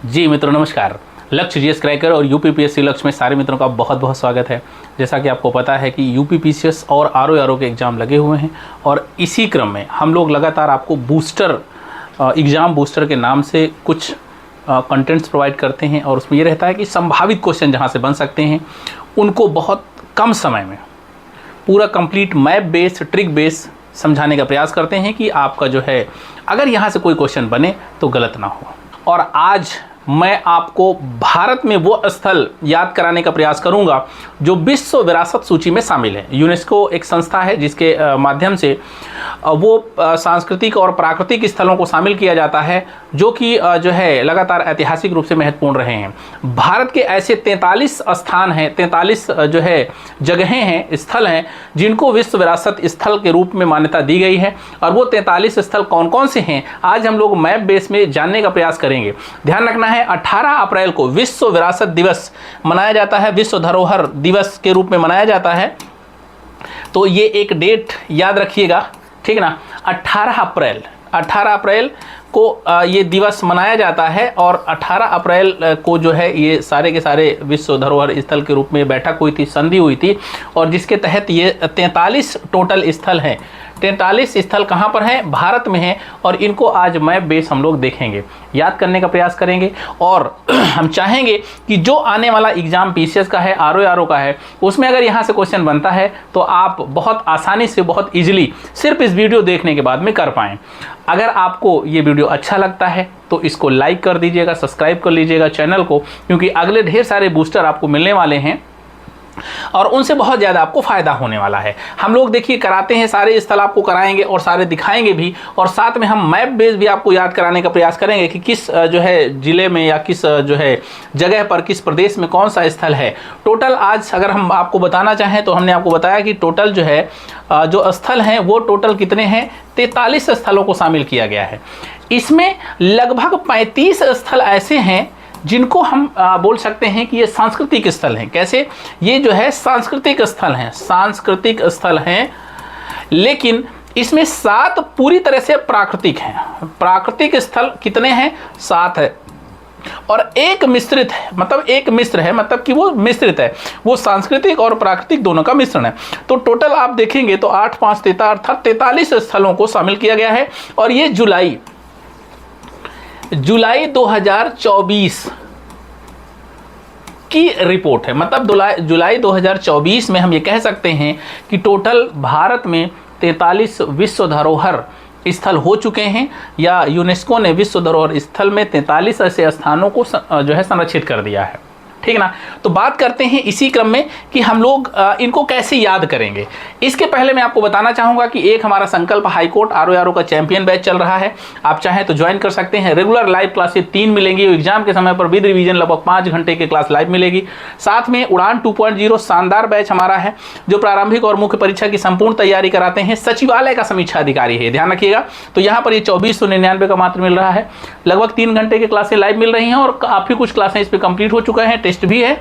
जी मित्रों नमस्कार। लक्ष्य जीएस क्रैकर और यूपीपीएससी लक्ष्य में सारे मित्रों का बहुत बहुत स्वागत है। जैसा कि आपको पता है कि यूपीपीसीएस और आरओ के एग्ज़ाम लगे हुए हैं और इसी क्रम में हम लोग लगातार आपको बूस्टर एग्ज़ाम बूस्टर के नाम से कुछ कंटेंट्स प्रोवाइड करते हैं और उसमें ये रहता है कि संभावित क्वेश्चन जहाँ से बन सकते हैं उनको बहुत कम समय में पूरा complete map base trick base समझाने का प्रयास करते हैं कि आपका जो है अगर यहाँ से कोई क्वेश्चन बने तो गलत ना हो। और आज मैं आपको भारत में वो स्थल याद कराने का प्रयास करूंगा जो विश्व विरासत सूची में शामिल है। यूनेस्को एक संस्था है जिसके माध्यम से वो सांस्कृतिक और प्राकृतिक स्थलों को शामिल किया जाता है जो कि जो है लगातार ऐतिहासिक रूप से महत्वपूर्ण रहे हैं। भारत के ऐसे 43 स्थान हैं, 43 जो है जगहें हैं, स्थल हैं जिनको विश्व विरासत स्थल के रूप में मान्यता दी गई है। और वो 43 स्थल कौन कौन से हैं आज हम लोग मैप बेस में जानने का प्रयास करेंगे। ध्यान रखना है 18 अप्रैल को विश्व विरासत दिवस मनाया जाता है, विश्व धरोहर दिवस के रूप में मनाया जाता है। तो ये एक डेट याद रखिएगा, ठीक ना। 18 अप्रैल को ये दिवस मनाया जाता है और 18 अप्रैल को जो है ये सारे के सारे विश्व धरोहर स्थल के रूप में बैठक हुई थी, संधि हुई थी और जिसके तहत ये 43 टोटल स्थल हैं। 43 स्थल कहाँ पर हैं? भारत में हैं और इनको आज मैप बेस हम लोग देखेंगे, याद करने का प्रयास करेंगे। और हम चाहेंगे कि जो आने वाला एग्जाम पीसीएस का है, आरओ का है, उसमें अगर यहाँ से क्वेश्चन बनता है तो आप बहुत आसानी से, बहुत ईजिली सिर्फ इस वीडियो देखने के बाद में कर पाएँ। अगर आपको ये वीडियो अच्छा लगता है तो इसको लाइक कर दीजिएगा, सब्सक्राइब कर लीजिएगा चैनल को, क्योंकि अगले ढेर सारे बूस्टर आपको मिलने वाले हैं और उनसे बहुत ज़्यादा आपको फ़ायदा होने वाला है। हम लोग देखिए कराते हैं, सारे स्थल आपको कराएंगे और सारे दिखाएंगे भी और साथ में हम मैप बेस भी आपको याद कराने का प्रयास करेंगे कि किस जो है ज़िले में या किस जो है जगह पर, किस प्रदेश में कौन सा स्थल है। टोटल आज अगर हम आपको बताना चाहें तो हमने आपको बताया कि टोटल जो है जो स्थल हैं वो टोटल कितने हैं, 43 स्थलों को शामिल किया गया है। इसमें लगभग 35 स्थल ऐसे हैं जिनको हम बोल सकते हैं कि ये सांस्कृतिक स्थल हैं। कैसे? ये जो है सांस्कृतिक स्थल हैं, सांस्कृतिक स्थल हैं, लेकिन इसमें 7 पूरी तरह से प्राकृतिक हैं। प्राकृतिक स्थल कितने हैं? 7 है और एक मिश्रित है, मतलब एक मिश्र है, मतलब कि वो मिश्रित है, वो सांस्कृतिक और प्राकृतिक दोनों का मिश्रण है। तो टोटल आप देखेंगे तो 8 5 13 अर्थात 43 स्थलों को शामिल किया गया है। और ये जुलाई 2024 की रिपोर्ट है, मतलब जुलाई 2024 में हम ये कह सकते हैं कि टोटल भारत में 43 विश्व धरोहर स्थल हो चुके हैं या यूनेस्को ने विश्व धरोहर स्थल में 43 ऐसे स्थानों को जो है संरक्षित कर दिया है, ठीक ना। तो बात करते हैं इसी क्रम में कि हम लोग इनको कैसे याद करेंगे। इसके पहले मैं आपको बताना चाहूँगा कि एक हमारा संकल्प हाईकोर्ट आरओ का चैंपियन बैच चल रहा है। आप चाहें तो ज्वाइन कर सकते हैं। रेगुलर लाइव क्लासेस 3 मिलेंगी, एग्जाम के समय पर विद रिवीजन लगभग 5 घंटे की क्लास लाइव मिलेगी। साथ में उड़ान 2.0 शानदार बैच हमारा है जो प्रारंभिक और मुख्य परीक्षा की संपूर्ण तैयारी कराते हैं। सचिवालय का समीक्षा अधिकारी है, ध्यान रखिएगा। तो यहाँ पर ये 2499 का मात्र मिल रहा है। लगभग 3 घंटे की क्लासें लाइव मिल रही हैं और काफ़ी कुछ क्लासें इस पर कंप्लीट हो चुका है, टेस्ट भी है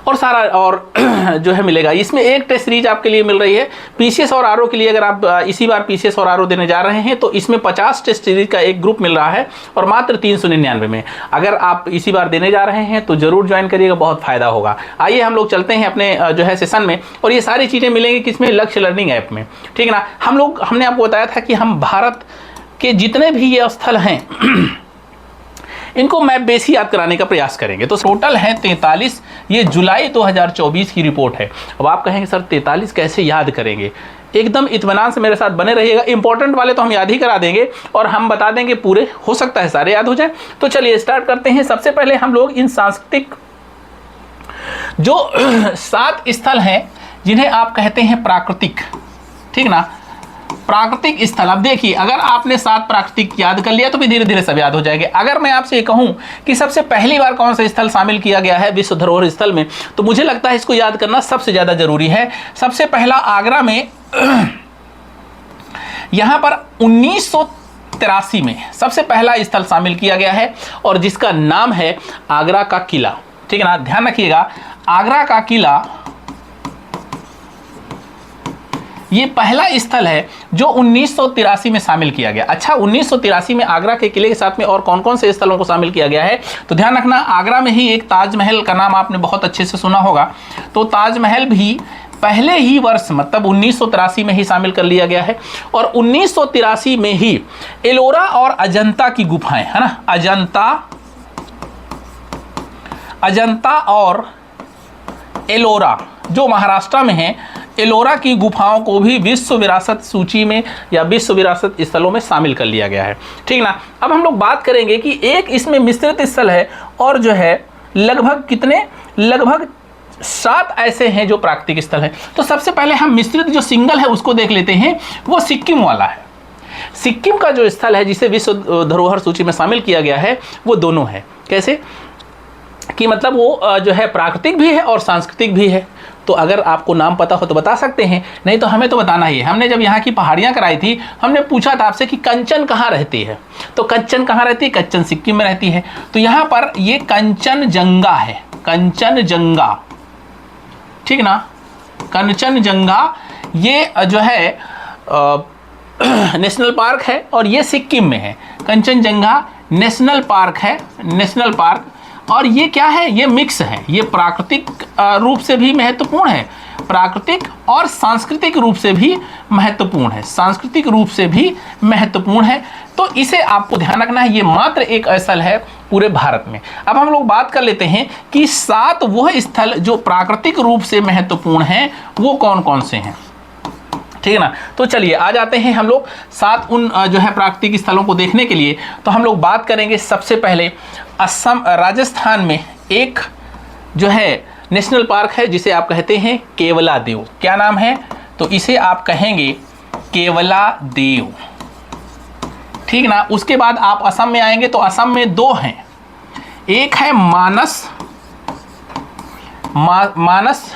और सारा और जो है मिलेगा। इसमें एक टेस्ट सीरीज आपके लिए मिल रही है पीसीएस और आरओ के लिए। अगर आप इसी बार पीसीएस और आरओ देने जा रहे हैं तो इसमें 50 टेस्ट सीरीज का एक ग्रुप मिल रहा है और मात्र 399 में। अगर आप इसी बार देने जा रहे हैं तो जरूर ज्वाइन करिएगा, बहुत फायदा होगा। आइए हम लोग चलते हैं अपने जो है सेशन में और ये सारी चीज़ें मिलेंगी किसमें? लक्ष्य लर्निंग ऐप में, ठीक ना। हमने आपको बताया था कि हम भारत के जितने भी ये स्थल हैं इनको मैप बेस ही याद कराने का प्रयास करेंगे। तो टोटल है 43, ये जुलाई 2024 की रिपोर्ट है। अब आप कहेंगे सर 43 कैसे याद करेंगे? एकदम इत्मीनान से मेरे साथ बने रहिएगा। इंपॉर्टेंट वाले तो हम याद ही करा देंगे और हम बता देंगे पूरे, हो सकता है सारे याद हो जाए। तो चलिए स्टार्ट करते हैं। सबसे पहले हम लोग इन सांस्कृतिक जो 7 स्थल हैं जिन्हें आप कहते हैं प्राकृतिक, ठीक ना, प्राकृतिक स्थल। अब देखिए अगर आपने 7 प्राकृतिक याद कर लिया तो भी धीरे धीरे सब याद हो जाएंगे। अगर मैं आपसे ये कहूं कि सबसे पहली बार कौन सा स्थल शामिल किया गया है विश्व धरोहर स्थल में, तो मुझे लगता है इसको याद करना सबसे ज्यादा जरूरी है। सबसे पहला आगरा में यहां पर 1983 में सबसे पहला स्थल शामिल किया गया है और जिसका नाम है आगरा का किला, ठीक है ना। ध्यान रखिएगा आगरा का किला ये पहला स्थल है जो 1983 में शामिल किया गया। अच्छा, 1983 में आगरा के किले के साथ में और कौन कौन से स्थलों को शामिल किया गया है, तो ध्यान रखना, आगरा में ही एक ताजमहल का नाम आपने बहुत अच्छे से सुना होगा, तो ताजमहल भी पहले ही वर्ष मतलब 1983 में ही शामिल कर लिया गया है। और 1983 में ही एलोरा और अजंता की गुफाएं, है ना, अजंता और एलोरा जो महाराष्ट्र में है, एलोरा की गुफाओं को भी विश्व विरासत सूची में या विश्व विरासत स्थलों में शामिल कर लिया गया है। ठीक ना। अब हम लोग बात करेंगे कि एक इसमें मिश्रित स्थल है और जो है लगभग 7 ऐसे हैं जो प्राकृतिक स्थल हैं। तो सबसे पहले हम मिश्रित जो सिंगल है उसको देख लेते हैं, वो सिक्किम वाला है। सिक्किम का जो स्थल है जिसे विश्व धरोहर सूची में शामिल किया गया है, वो दोनों है। कैसे कि मतलब वो जो है प्राकृतिक भी है और सांस्कृतिक भी है। तो अगर आपको नाम पता हो तो बता सकते हैं, नहीं तो हमें तो बताना ही है। हमने जब यहाँ की पहाड़ियाँ कराई थी, हमने पूछा था आपसे कि कंचन कहाँ रहती है, तो कंचन कहाँ रहती है, कंचन सिक्किम में रहती है। तो यहाँ पर ये कंचनजंगा है, कंचनजंगा, ठीक ना, कंचनजंगा ये जो है नेशनल पार्क है और ये सिक्किम में है। कंचनजंगा नेशनल पार्क है, नेशनल पार्क। और ये क्या है, ये मिक्स है, ये प्राकृतिक रूप से भी महत्वपूर्ण है, प्राकृतिक और सांस्कृतिक रूप से भी महत्वपूर्ण है, सांस्कृतिक रूप से भी महत्वपूर्ण है। तो इसे आपको ध्यान रखना है, ये मात्र एक स्थल है पूरे भारत में। अब हम लोग बात कर लेते हैं कि 7 वह स्थल जो प्राकृतिक रूप से महत्वपूर्ण हैं वो कौन कौन से हैं, ठीक है ना। तो चलिए आ जाते हैं हम लोग 7 उन जो है प्राकृतिक स्थलों को देखने के लिए। तो हम लोग बात करेंगे सबसे पहले असम, राजस्थान में एक जो है नेशनल पार्क है जिसे आप कहते हैं केवलादेव। क्या नाम है, तो इसे आप कहेंगे केवलादेव, ठीक ना। उसके बाद आप असम में आएंगे तो असम में 2 हैं, एक है मानस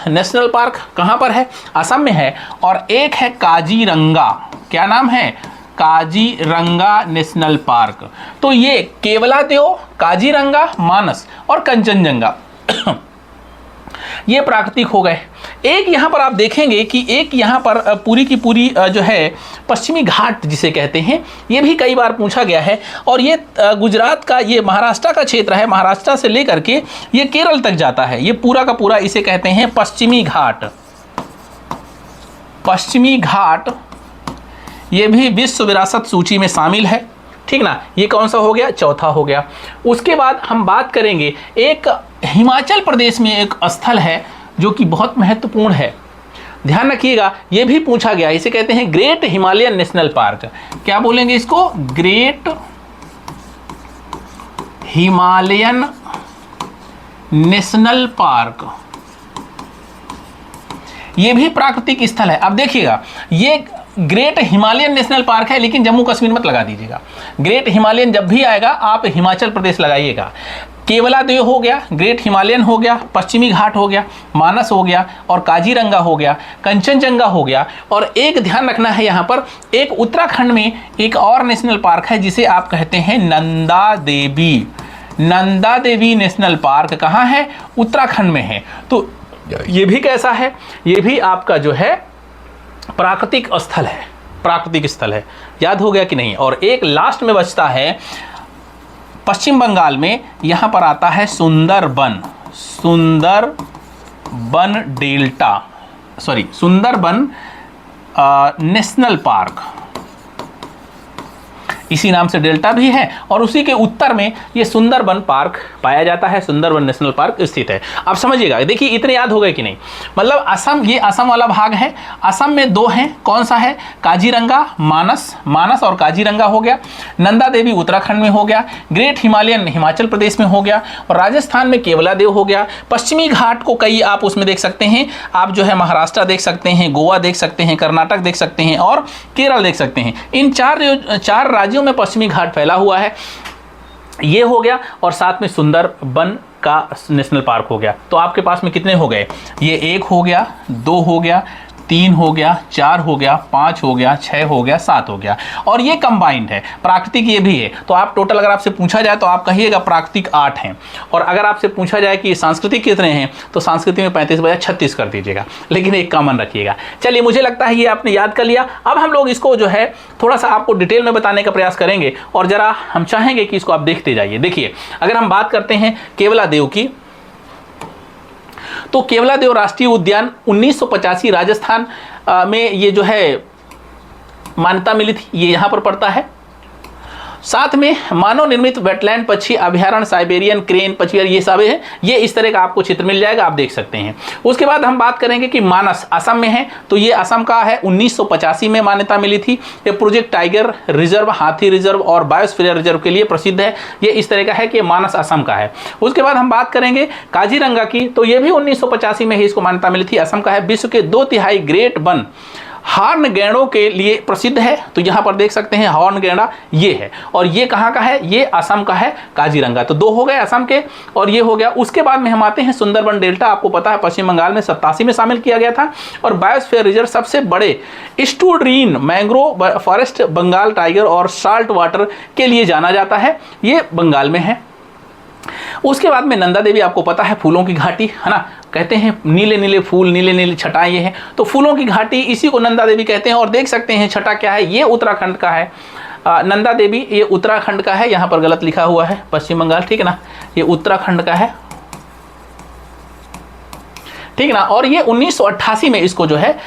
नेशनल पार्क, कहाँ पर है, असम में है। और एक है काजीरंगा, क्या नाम है, काजीरंगा नेशनल पार्क। तो ये केवलादेव, काजीरंगा, मानस और कंचनजंगा ये प्राकृतिक हो गए। एक यहाँ पर आप देखेंगे कि एक यहाँ पर पूरी की पूरी जो है पश्चिमी घाट जिसे कहते हैं, ये भी कई बार पूछा गया है। और ये गुजरात का, ये महाराष्ट्र का क्षेत्र है, महाराष्ट्र से लेकर के ये केरल तक जाता है। ये पूरा का पूरा इसे कहते हैं पश्चिमी घाट, पश्चिमी घाट। ये भी विश्व विरासत सूची में शामिल है, ठीक ना। ये कौन सा हो गया, चौथा हो गया। उसके बाद हम बात करेंगे एक हिमाचल प्रदेश में एक स्थल है जो कि बहुत महत्वपूर्ण है, ध्यान रखिएगा, ये भी पूछा गया। इसे कहते हैं ग्रेट हिमालयन नेशनल पार्क। क्या बोलेंगे इसको, ग्रेट हिमालयन नेशनल पार्क। ये भी प्राकृतिक स्थल है। अब देखिएगा, ये ग्रेट हिमालयन नेशनल पार्क है, लेकिन जम्मू कश्मीर मत लगा दीजिएगा। ग्रेट हिमालयन जब भी आएगा आप हिमाचल प्रदेश लगाइएगा। केवलादेव हो गया, ग्रेट हिमालयन हो गया, पश्चिमी घाट हो गया, मानस हो गया और काजीरंगा हो गया, कंचनजंगा हो गया। और एक ध्यान रखना है, यहाँ पर एक उत्तराखंड में एक और नेशनल पार्क है जिसे आप कहते हैं नंदा देवी। नंदा देवी नेशनल पार्क कहाँ है, उत्तराखंड में है। तो ये भी कैसा है, ये भी आपका जो है प्राकृतिक स्थल है, प्राकृतिक स्थल है। याद हो गया कि नहीं। और एक लास्ट में बचता है पश्चिम बंगाल में, यहाँ पर आता है Sundarban, Sundarban delta, sorry Sundarban national park, इसी नाम से डेल्टा भी है। और उसी के उत्तर में ये सुंदरबन पार्क पाया जाता है, सुंदरबन नेशनल पार्क स्थित है। अब समझिएगा, देखिए इतने याद हो गए कि नहीं। मतलब असम, ये असम वाला भाग है। असम में 2 हैं, कौन सा है, काजीरंगा, मानस और काजीरंगा हो गया। नंदा देवी उत्तराखंड में हो गया। ग्रेट हिमालयन हिमाचल प्रदेश में हो गया। और राजस्थान में केवलादेव हो गया। पश्चिमी घाट को कई आप उसमें देख सकते हैं, आप जो है महाराष्ट्र देख सकते हैं, गोवा देख सकते हैं, कर्नाटक देख सकते हैं और केरल देख सकते हैं। इन 4 राज्यों में पश्चिमी घाट फैला हुआ है, ये हो गया। और साथ में सुंदरबन का नेशनल पार्क हो गया। तो आपके पास में कितने हो गए, ये 1 हो गया, 2 हो गया, 3 हो गया, 4 हो गया, 5 हो गया, 6 हो गया, 7 हो गया, और ये कंबाइंड है, प्राकृतिक ये भी है। तो आप टोटल अगर आपसे पूछा जाए तो आप कहिएगा प्राकृतिक 8 हैं, और अगर आपसे पूछा जाए कि सांस्कृतिक कितने हैं तो सांस्कृतिक में 35 बजाय 36 कर दीजिएगा, लेकिन एक कॉमन रखिएगा। चलिए, मुझे लगता है ये आपने याद कर लिया। अब हम लोग इसको जो है थोड़ा सा आपको डिटेल में बताने का प्रयास करेंगे, और जरा हम चाहेंगे कि इसको आप देखते जाइए। देखिए, अगर हम बात करते हैं केवलादेव की, तो केवलादेव राष्ट्रीय उद्यान 1985 राजस्थान में ये जो है मान्यता मिली थी, ये यहाँ पर पड़ता है। साथ में मानव निर्मित वेटलैंड पक्षी अभ्यारण्य, साइबेरियन क्रेन पक्षी, ये सब है, ये इस तरह का आपको चित्र मिल जाएगा, आप देख सकते हैं। उसके बाद हम बात करेंगे कि मानस असम में है, तो ये असम का है, 1985 में मान्यता मिली थी। ये प्रोजेक्ट टाइगर रिजर्व, हाथी रिजर्व और बायोस्फीयर रिजर्व के लिए प्रसिद्ध है। ये इस तरह का है कि मानस असम का है। उसके बाद हम बात करेंगे काजीरंगा की, तो ये भी 1985 में ही इसको मान्यता मिली थी, असम का है। विश्व के 2/3 ग्रेट वन हॉर्न गैंडों के लिए प्रसिद्ध है, तो यहाँ पर देख सकते हैं हॉर्न गैंडा ये है, और ये कहाँ का है, ये असम का है, काजीरंगा। तो 2 हो गए असम के, और ये हो गया। उसके बाद में हम आते हैं सुंदरबन डेल्टा, आपको पता है पश्चिम बंगाल में 87 में शामिल किया गया था। और बायोस्फीयर रिजर्व सबसे बड़े स्टूडरीन मैंग्रोव फॉरेस्ट बंगाल टाइगर और साल्ट वाटर के लिए जाना जाता है, ये बंगाल में है। उसके बाद में नंदा देवी, आपको पता है फूलों की घाटी है ना, कहते हैं नीले नीले फूल, नीले नीले छटाएं ये हैं, तो फूलों की घाटी इसी को नंदा देवी कहते हैं। और देख सकते हैं छटा क्या है, ये उत्तराखंड का है। नंदा देवी ये उत्तराखंड का है, यहाँ पर गलत लिखा हुआ है पश्चिम बंगाल, ठीक है ना, ये उत्तराखंड का है, ठीक है ना। और ये 1988 में इसको जो है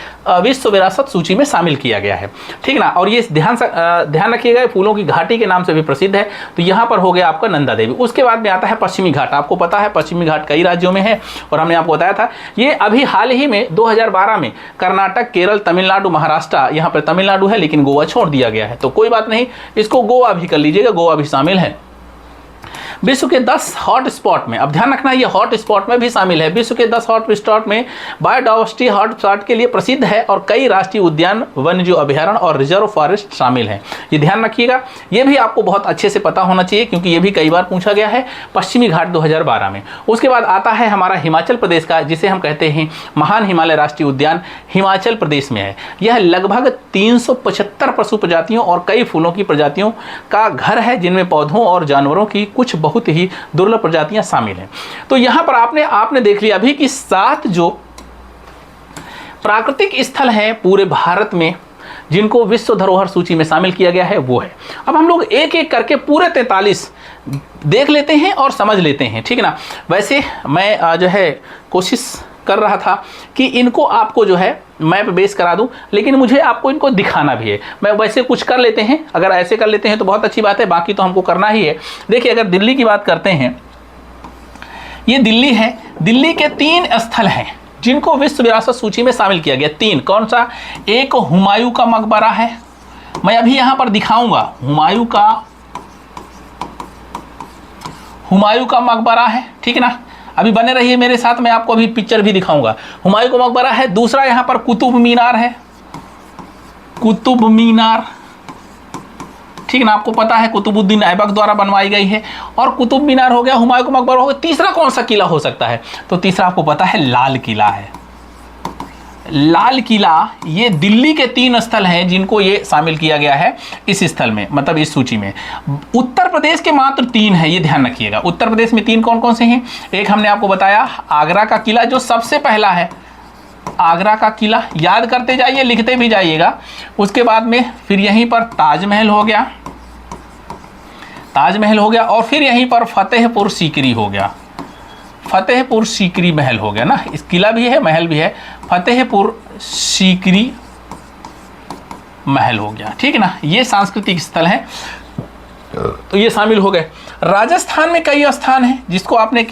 विश्व विरासत सूची में शामिल किया गया है, ठीक ना। और ये ध्यान रखिएगा, फूलों की घाटी के नाम से भी प्रसिद्ध है। तो यहाँ पर हो गया आपका नंदा देवी। उसके बाद में आता है पश्चिमी घाट, आपको पता है पश्चिमी घाट कई राज्यों में है, और हमने आपको बताया था ये अभी हाल ही में 2012 में कर्नाटक, केरल, तमिलनाडु, महाराष्ट्र, यहाँ पर तमिलनाडु है लेकिन गोवा छोड़ दिया गया है, तो कोई बात नहीं, इसको गोवा भी कर लीजिएगा, गोवा भी शामिल है। विश्व के 10 हॉट स्पॉट में, अब ध्यान रखना ये हॉट स्पॉट में भी शामिल है। विश्व के 10 हॉट स्पॉट में बायोडाइवर्सिटी हॉट स्पॉट के लिए प्रसिद्ध है, और कई राष्ट्रीय उद्यान, वन्यजीव अभ्यारण्य और रिजर्व फॉरेस्ट शामिल हैं। ये ध्यान रखिएगा, ये भी आपको बहुत अच्छे से पता होना चाहिए, क्योंकि ये भी कई बार पूछा गया है। पश्चिमी घाट 2012 में। उसके बाद आता है हमारा हिमाचल प्रदेश का, जिसे हम कहते हैं महान हिमालय राष्ट्रीय उद्यान, हिमाचल प्रदेश में है। यह लगभग 375 पशु प्रजातियों और कई फूलों की प्रजातियों का घर है, जिनमें पौधों और जानवरों की कुछ बहुत ही दुर्लभ प्रजातियां शामिल हैं। तो यहां पर आपने देख लिया अभी कि 7 जो प्राकृतिक स्थल हैं पूरे भारत में जिनको विश्व धरोहर सूची में शामिल किया गया है, वो है। अब हम लोग एक एक करके पूरे 43 देख लेते हैं और समझ लेते हैं, ठीक है ना। वैसे मैं जो है कोशिश कर रहा था कि इनको आपको जो है मैप बेस करा दूं, लेकिन मुझे आपको इनको दिखाना भी है। मैं वैसे कुछ कर लेते हैं, अगर ऐसे कर लेते हैं तो बहुत अच्छी बात है, बाकी तो हमको करना ही है। देखिए, अगर दिल्ली की बात करते हैं, ये दिल्ली है, दिल्ली के 3 स्थल हैं जिनको विश्व विरासत सूची में शामिल किया गया। 3 कौन सा? एक हुमायूं का मकबरा है, मैं अभी यहां पर दिखाऊंगा, हुमायूं का मकबरा है, ठीक है ना। अभी बने रहिए मेरे साथ, मैं आपको अभी पिक्चर भी दिखाऊंगा। हुमायूं का मकबरा है। दूसरा यहाँ पर कुतुब मीनार है, कुतुब मीनार, ठीक ना, आपको पता है कुतुबुद्दीन ऐबक द्वारा बनवाई गई है। और कुतुब मीनार हो गया, हुमायूं का मकबरा हो गया। तीसरा कौन सा किला हो सकता है? तो तीसरा आपको पता है लाल किला है। लाल किला, ये दिल्ली के 3 स्थल हैं जिनको ये शामिल किया गया है इस स्थल में, मतलब इस सूची में। उत्तर प्रदेश के मात्र 3 हैं, ये ध्यान रखिएगा। उत्तर प्रदेश में 3 कौन कौन से हैं? एक हमने आपको बताया आगरा का किला, जो सबसे पहला है, आगरा का किला, याद करते जाइए, लिखते भी जाइएगा। उसके बाद में फिर यहीं पर ताजमहल हो गया, ताजमहल हो गया, और फिर यहीं पर फतेहपुर सीकरी हो गया, फतेहपुर सीकरी महल हो गया ना। इस किला भी है, महल भी है, फतेहपुर सीकरी महल हो गया, ठीक है ना। ये सांस्कृतिक स्थल है, तो ये शामिल हो गए। राजस्थान में कई स्थान हैं जिसको आपने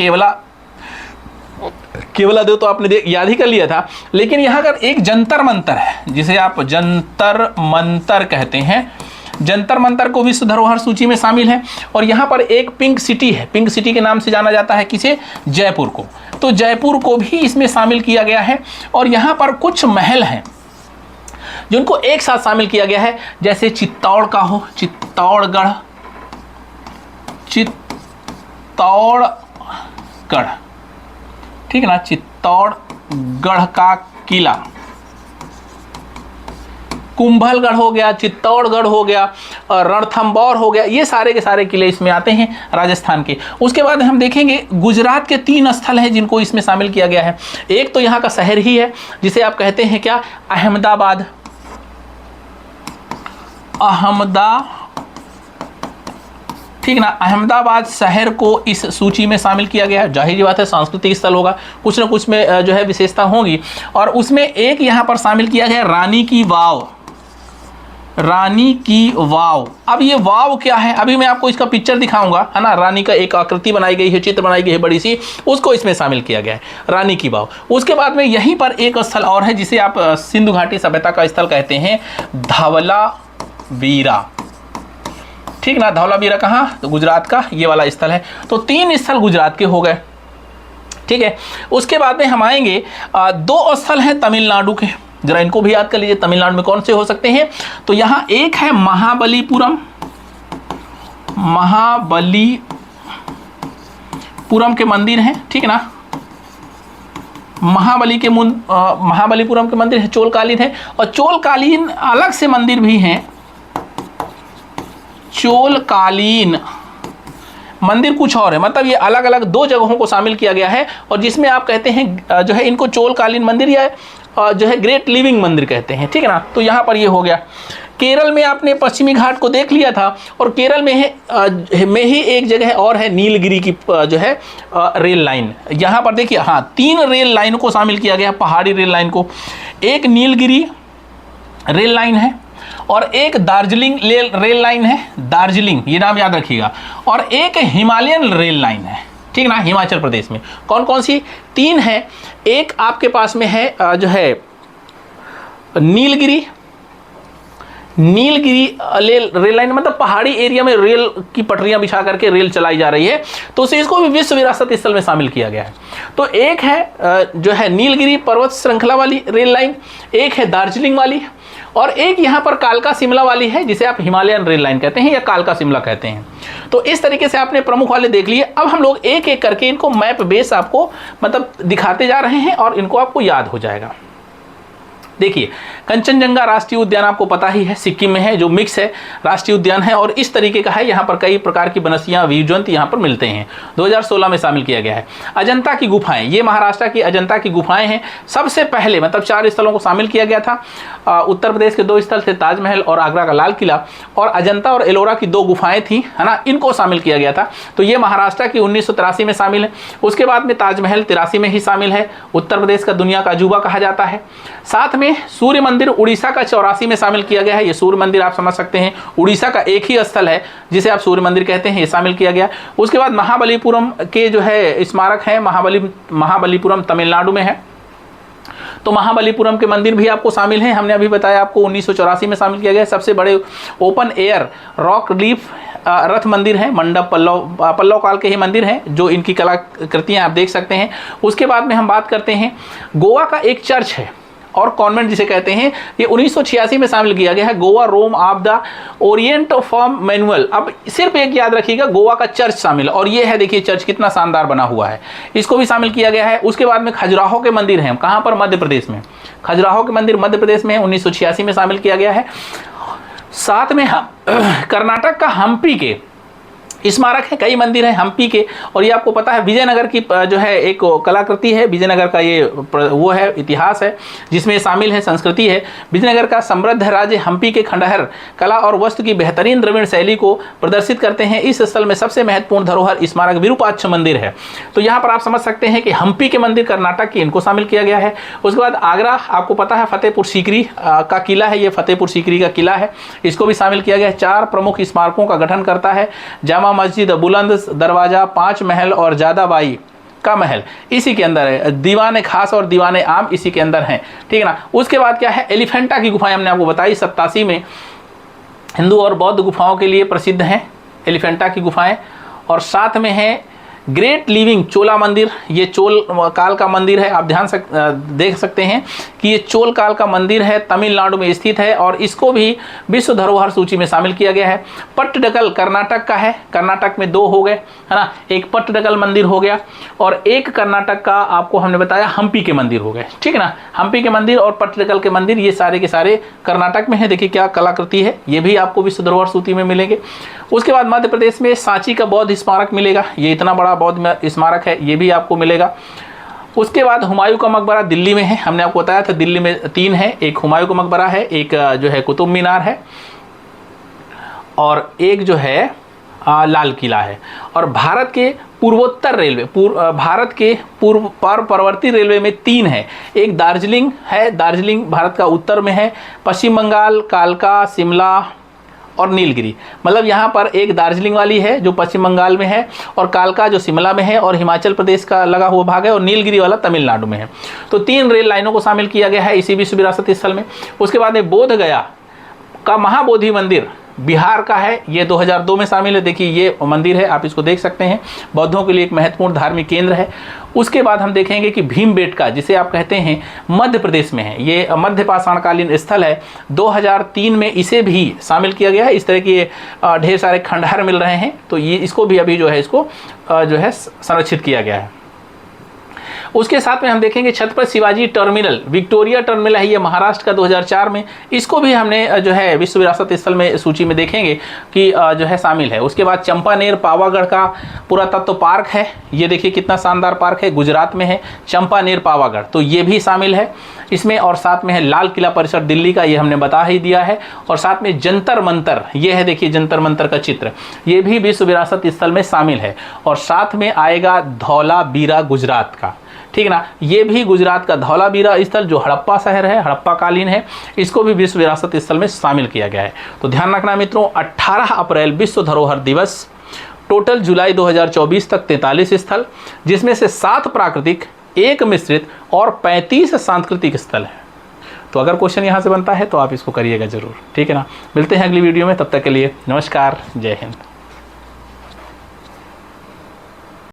केवलादेव तो आपने याद ही कर लिया था, लेकिन यहाँ अगर एक जंतर मंतर है, जिसे आप जंतर मंतर कहते हैं, जंतर मंतर को विश्व धरोहर सूची में शामिल है। और यहाँ पर एक पिंक सिटी है, पिंक सिटी के नाम से जाना जाता है किसे? जयपुर को। तो जयपुर को भी इसमें शामिल किया गया है। और यहाँ पर कुछ महल हैं जिनको एक साथ शामिल किया गया है, जैसे चित्तौड़ का हो, चित्तौड़गढ़, ठीक है ना, चित्तौड़गढ़ का किला, कुंभलगढ़ हो गया, चित्तौड़गढ़ हो गया, रणथंबोर हो गया, ये सारे के सारे किले इसमें आते हैं राजस्थान के। उसके बाद हम देखेंगे गुजरात के 3 स्थल हैं जिनको इसमें शामिल किया गया है। एक तो यहाँ का शहर ही है जिसे आप कहते हैं क्या, अहमदाबाद। ठीक ना, अहमदाबाद शहर को इस सूची में शामिल किया गया है। जाहिर सी बात है सांस्कृतिक स्थल होगा, कुछ ना कुछ में जो है विशेषता होगी। और उसमें एक यहाँ पर शामिल किया गया रानी की वाव। रानी की वाव, अब ये वाव क्या है, अभी मैं आपको इसका पिक्चर दिखाऊंगा, है ना। रानी का एक आकृति बनाई गई है, चित्र बनाई गई है बड़ी सी, उसको इसमें शामिल किया गया है, रानी की वाव। उसके बाद में यहीं पर एक स्थल और है जिसे आप सिंधु घाटी सभ्यता का स्थल कहते हैं, धवलावीरा। ठीक ना, धवलावीरा कहाँ, तो गुजरात का ये वाला स्थल है। तो 3 स्थल गुजरात के हो गए। ठीक है, उसके बाद में हम आएंगे 2 स्थल हैं तमिलनाडु के, जरा इनको भी याद कर लीजिए। तमिलनाडु में कौन से हो सकते हैं, तो यहाँ एक है महाबलीपुरम। महाबलीपुरम के मंदिर हैं, ठीक ना, महाबलीपुरम के मंदिर है, चोलकालीन है। और चोलकालीन अलग से मंदिर भी हैं, चोलकालीन मंदिर कुछ और है, मतलब ये अलग अलग 2 जगहों को शामिल किया गया है। और जिसमें आप कहते हैं जो है इनको चोलकालीन मंदिर या जो है ग्रेट लिविंग मंदिर कहते हैं। ठीक है ना, तो यहाँ पर ये हो गया। केरल में आपने पश्चिमी घाट को देख लिया था, और केरल में ही एक जगह और है नीलगिरी की जो है रेल लाइन। यहाँ पर देखिए, हाँ 3 रेल लाइन को शामिल किया गया, पहाड़ी रेल लाइन को। एक नीलगिरी रेल लाइन है, और एक दार्जिलिंग रेल लाइन है, दार्जिलिंग ये नाम याद रखिएगा, और एक हिमालयन रेल लाइन है। ठीक ना, हिमाचल प्रदेश में कौन कौन सी 3 है। एक आपके पास में है जो है नीलगिरी रेल लाइन, मतलब पहाड़ी एरिया में रेल की पटरियां बिछा करके रेल चलाई जा रही है, तो उसे इसको भी विश्व विरासत स्थल में शामिल किया गया है। तो एक है जो है नीलगिरी पर्वत श्रृंखला वाली रेल लाइन, एक है दार्जिलिंग वाली, और एक यहाँ पर कालका शिमला वाली है जिसे आप हिमालयन रेल लाइन कहते हैं या कालका शिमला कहते हैं। तो इस तरीके से आपने प्रमुख वाले देख लिए। अब हम लोग एक एक करके इनको मैप बेस आपको मतलब दिखाते जा रहे हैं और इनको आपको याद हो जाएगा। देखिए, कंचनजंगा राष्ट्रीय उद्यान आपको पता ही है, सिक्किम में है, जो मिक्स है राष्ट्रीय उद्यान है, और इस तरीके का है। यहाँ पर कई प्रकार की वनस्पतियाँ, जीव जंतु यहाँ पर मिलते हैं। 2016 में शामिल किया गया है। अजंता की गुफाएं, ये महाराष्ट्र की अजंता की गुफाएं हैं। सबसे पहले मतलब 4 स्थलों को शामिल किया गया था। उत्तर प्रदेश के 2 स्थल थे, ताजमहल और आगरा का लाल किला, और अजंता और एलोरा की 2 गुफाएं थी, है ना, इनको शामिल किया गया था। तो ये महाराष्ट्र की 1983 में शामिल है। उसके बाद में ताजमहल 83 में ही शामिल है। उत्तर प्रदेश का दुनिया का अजूबा कहा जाता है। साथ में सूर्य मंदिर उड़ीसा का 84 में शामिल किया गया है। ये सूर्य मंदिर आप समझ सकते हैं, उड़ीसा का एक ही स्थल है जिसे आप सूर्य मंदिर कहते हैं, ये शामिल किया गया। उसके बाद महाबलीपुरम के जो है स्मारक है, महाबलीपुरम तमिलनाडु में है, तो महाबलीपुरम के मंदिर भी आपको शामिल हैं। हमने अभी बताया आपको 1984 में शामिल किया गया। सबसे बड़े ओपन एयर रॉक रिलीफ रथ मंदिर है, मंडप पल्लव काल के ही मंदिर हैं, जो इनकी कलाकृतियाँ आप देख सकते हैं। उसके बाद में हम बात करते हैं, गोवा का एक चर्च है और कॉन्वेंट जिसे कहते हैं, ये 1986 में शामिल किया गया है, Goa Rome of the orient form manual. अब सिर्फ एक याद रखिएगा, गोवा का चर्च शामिल, और ये है देखिए चर्च कितना शानदार बना हुआ है, इसको भी शामिल किया गया है। उसके बाद में खजुराहो के मंदिर हैं, कहाँ पर, मध्य प्रदेश में। खजुराहो के मंदिर मध्य प्रदेश में 1986 में शामिल किया गया है। साथ में कर्नाटक का हम्पी के स्मारक है, कई मंदिर हैं हम्पी के, और ये आपको पता है विजयनगर की जो है एक कलाकृति है, विजयनगर का ये वो है, इतिहास है जिसमें शामिल है, संस्कृति है। विजयनगर का समृद्ध राज्य हम्पी के खंडहर कला और वस्तु की बेहतरीन द्रविड़ शैली को प्रदर्शित करते हैं। इस स्थल में सबसे महत्वपूर्ण धरोहर स्मारक विरूपाक्ष मंदिर है। तो यहाँ पर आप समझ सकते हैं कि हम्पी के मंदिर कर्नाटक के, इनको शामिल किया गया है। उसके बाद आगरा आपको पता है फतेहपुर सीकरी का किला है, ये फतेहपुर सीकरी का किला है, इसको भी शामिल किया गया है। 4 प्रमुख स्मारकों का गठन करता है, जामा मस्जिद, बुलंद दरवाजा, 5 महल और जादाबाई का महल इसी के अंदर है। दीवाने खास और दीवाने आम इसी के अंदर हैं, ठीक है ना। उसके बाद क्या है, एलिफेंटा की गुफाएं हमने आपको बताई, 87 में हिंदू और बौद्ध गुफाओं के लिए प्रसिद्ध हैं एलिफेंटा की गुफाएं। और साथ में है ग्रेट लिविंग चोला मंदिर, ये चोल काल का मंदिर है। आप देख सकते हैं कि ये चोल काल का मंदिर है, तमिलनाडु में स्थित है और इसको भी विश्व धरोहर सूची में शामिल किया गया है। पट्टडकल कर्नाटक का है, कर्नाटक में 2 हो गए, है ना, एक पट्टडकल मंदिर हो गया और एक कर्नाटक का आपको हमने बताया हम्पी के मंदिर हो गए, ठीक है ना। हम्पी के मंदिर और पट्टडकल के मंदिर ये सारे के सारे कर्नाटक में है। देखिए क्या कलाकृति है, ये भी आपको विश्व धरोहर सूची में मिलेंगे। उसके बाद मध्य प्रदेश में सांची का बौद्ध स्मारक मिलेगा, ये इतना बड़ा बौद्ध स्मारक है, ये भी आपको मिलेगा। उसके बाद हुमायूं का मकबरा दिल्ली में है, हमने आपको बताया था दिल्ली में 3 है, एक हुमायूं का मकबरा है, एक जो है कुतुब मीनार है और एक जो है लाल किला है। और भारत के पूर्वोत्तर रेलवे भारत के पूर्ववर्ती रेलवे में 3 है, एक दार्जिलिंग है, दार्जिलिंग भारत का उत्तर में है, पश्चिम बंगाल, कालका, शिमला और नीलगिरी, मतलब यहाँ पर एक दार्जिलिंग वाली है जो पश्चिम बंगाल में है और कालका जो शिमला में है और हिमाचल प्रदेश का लगा हुआ भाग है और नीलगिरी वाला तमिलनाडु में है। तो 3 रेल लाइनों को शामिल किया गया है इसी विश्व विरासत स्थल में। उसके बाद में बोध गया का महाबोधि मंदिर बिहार का है, ये 2002 में शामिल है। देखिए ये मंदिर है, आप इसको देख सकते हैं, बौद्धों के लिए एक महत्वपूर्ण धार्मिक केंद्र है। उसके बाद हम देखेंगे कि भीमबेटका, जिसे आप कहते हैं, मध्य प्रदेश में है, ये मध्य पाषाणकालीन स्थल है, 2003 में इसे भी शामिल किया गया है। इस तरह के ढेर सारे खंडहर मिल रहे हैं, तो ये इसको भी अभी जो है इसको जो है संरक्षित किया गया है। उसके साथ में हम देखेंगे Chhatrapati Shivaji terminal, Victoria terminal है, ये महाराष्ट्र का 2004 में, इसको भी हमने जो है विश्व विरासत स्थल में सूची में देखेंगे कि जो है शामिल है। उसके बाद चंपानेर पावागढ़ का पुरातत्व पार्क है, ये देखिए कितना शानदार पार्क है, गुजरात में है चंपानेर पावागढ़, तो ये भी शामिल है इसमें। और साथ में है लाल किला परिसर दिल्ली का, ये हमने बता ही दिया है। और साथ में जंतर मंतर, ये है देखिए जंतर मंतर का चित्र, ये भी विश्व विरासत स्थल में शामिल है। और साथ में आएगा धौलावीरा गुजरात का, ठीक ना, ये भी गुजरात का धौलावीरा स्थल जो हड़प्पा शहर है, हड़प्पा कालीन है, इसको भी विश्व विरासत स्थल में शामिल किया गया है। तो ध्यान रखना मित्रों, 18 अप्रैल विश्व धरोहर दिवस, टोटल जुलाई 2024 तक 43 स्थल, जिसमें से 7 प्राकृतिक, 1 मिश्रित और 35 सांस्कृतिक स्थल है। तो अगर क्वेश्चन यहाँ से बनता है तो आप इसको करिएगा जरूर, ठीक है ना। मिलते हैं अगली वीडियो में, तब तक के लिए नमस्कार, जय हिंद।